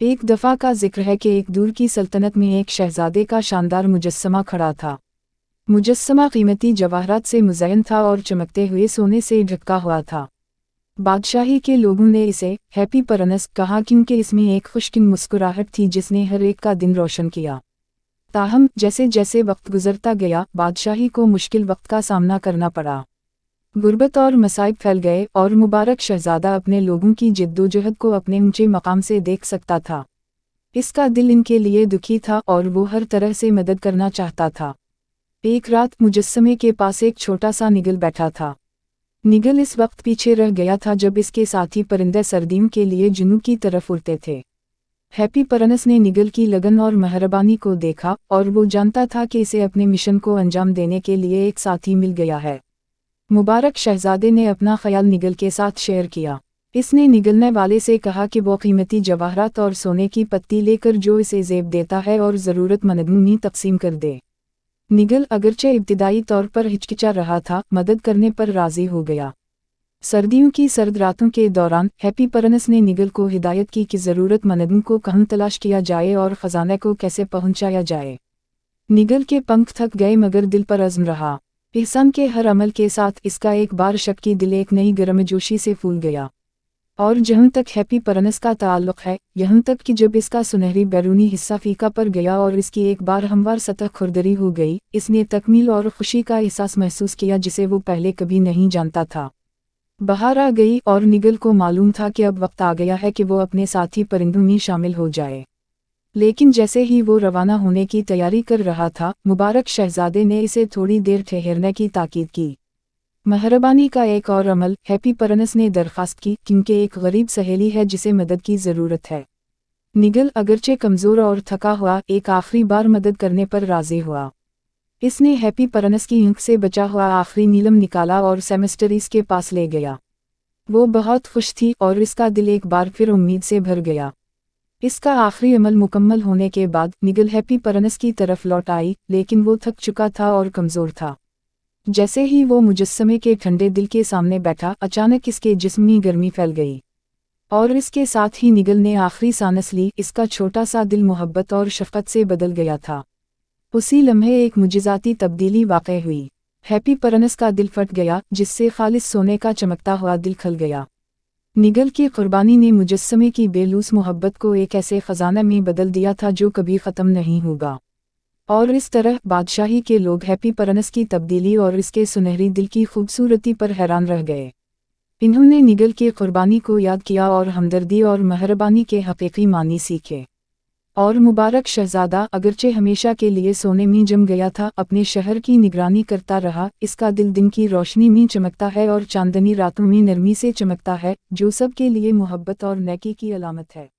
ایک دفعہ کا ذکر ہے کہ ایک دور کی سلطنت میں ایک شہزادے کا شاندار مجسمہ کھڑا تھا۔ مجسمہ قیمتی جواہرات سے مزین تھا اور چمکتے ہوئے سونے سے ڈھکا ہوا تھا۔ بادشاہی کے لوگوں نے اسے ہیپی پرنس کہا کیونکہ اس میں ایک خوشگوار مسکراہٹ تھی جس نے ہر ایک کا دن روشن کیا۔ تاہم جیسے جیسے وقت گزرتا گیا بادشاہی کو مشکل وقت کا سامنا کرنا پڑا۔ غربت اور مصائب پھیل گئے اور مبارک شہزادہ اپنے لوگوں کی جدوجہد کو اپنے اونچے مقام سے دیکھ سکتا تھا۔ اس کا دل ان کے لیے دکھی تھا اور وہ ہر طرح سے مدد کرنا چاہتا تھا۔ ایک رات مجسمے کے پاس ایک چھوٹا سا نگل بیٹھا تھا۔ نگل اس وقت پیچھے رہ گیا تھا جب اس کے ساتھی پرندے سردیوں کے لیے جنوب کی طرف اڑتے تھے۔ ہیپی پرنس نے نگل کی لگن اور مہربانی کو دیکھا اور وہ جانتا تھا کہ اسے اپنے مشن کو انجام دینے کے لیے ایک ساتھی مل گیا ہے۔ مبارک شہزادے نے اپنا خیال نگل کے ساتھ شیئر کیا۔ اس نے نگلنے والے سے کہا کہ وہ قیمتی جواہرات اور سونے کی پتی لے کر جو اسے زیب دیتا ہے اور ضرورت مندوں میں تقسیم کر دے۔ نگل اگرچہ ابتدائی طور پر ہچکچا رہا تھا مدد کرنے پر راضی ہو گیا۔ سردیوں کی سرد راتوں کے دوران ہیپی پرنس نے نگل کو ہدایت کی کہ ضرورت مندوں کو کہاں تلاش کیا جائے اور خزانے کو کیسے پہنچایا جائے۔ نگل کے پنکھ تھک گئے مگر دل پر عزم رہا۔ احسان کے ہر عمل کے ساتھ اس کا ایک بار شک دل ایک نئی گرمجوشی سے پھول گیا۔ اور جہاں تک ہیپی پرنس کا تعلق ہے یہاں تک کہ جب اس کا سنہری بیرونی حصہ پھیکا پڑ گیا اور اس کی ایک بار ہموار سطح کھردری ہو گئی اس نے تکمیل اور خوشی کا احساس محسوس کیا جسے وہ پہلے کبھی نہیں جانتا تھا۔ بہار آ گئی اور نگل کو معلوم تھا کہ اب وقت آ گیا ہے کہ وہ اپنے ساتھی پرندوں میں شامل ہو جائے۔ لیکن جیسے ہی وہ روانہ ہونے کی تیاری کر رہا تھا مبارک شہزادے نے اسے تھوڑی دیر ٹھہرنے کی تاکید کی۔ مہربانی کا ایک اور عمل ہیپی پرنس نے درخواست کی کیونکہ ایک غریب سہیلی ہے جسے مدد کی ضرورت ہے۔ نگل اگرچہ کمزور اور تھکا ہوا ایک آخری بار مدد کرنے پر راضی ہوا۔ اس نے ہیپی پرنس کی آنکھ سے بچا ہوا آخری نیلم نکالا اور سیمسٹریس کے پاس لے گیا۔ وہ بہت خوش تھی اور اس کا دل ایک بار پھر امید سے بھر گیا۔ اس کا آخری عمل مکمل ہونے کے بعد نگل ہیپی پرنس کی طرف لوٹ آئی لیکن وہ تھک چکا تھا اور کمزور تھا۔ جیسے ہی وہ مجسمے کے ٹھنڈے دل کے سامنے بیٹھا اچانک اس کے جسم میں گرمی پھیل گئی اور اس کے ساتھ ہی نگل نے آخری سانس لی۔ اس کا چھوٹا سا دل محبت اور شفقت سے بدل گیا تھا۔ اسی لمحے ایک معجزاتی تبدیلی واقع ہوئی۔ ہیپی پرنس کا دل پھٹ گیا جس سے خالص سونے کا چمکتا ہوا دل کھل گیا۔ نگل کی قربانی نے مجسمے کی بے لوث محبت کو ایک ایسے خزانہ میں بدل دیا تھا جو کبھی ختم نہیں ہوگا۔ اور اس طرح بادشاہی کے لوگ ہیپی پرنس کی تبدیلی اور اس کے سنہری دل کی خوبصورتی پر حیران رہ گئے۔ انہوں نے نگل کی قربانی کو یاد کیا اور ہمدردی اور مہربانی کے حقیقی معنی سیکھے۔ اور مبارک شہزادہ اگرچہ ہمیشہ کے لیے سونے میں جم گیا تھا اپنے شہر کی نگرانی کرتا رہا۔ اس کا دل دن کی روشنی میں چمکتا ہے اور چاندنی راتوں میں نرمی سے چمکتا ہے جو سب کے لیے محبت اور نیکی کی علامت ہے۔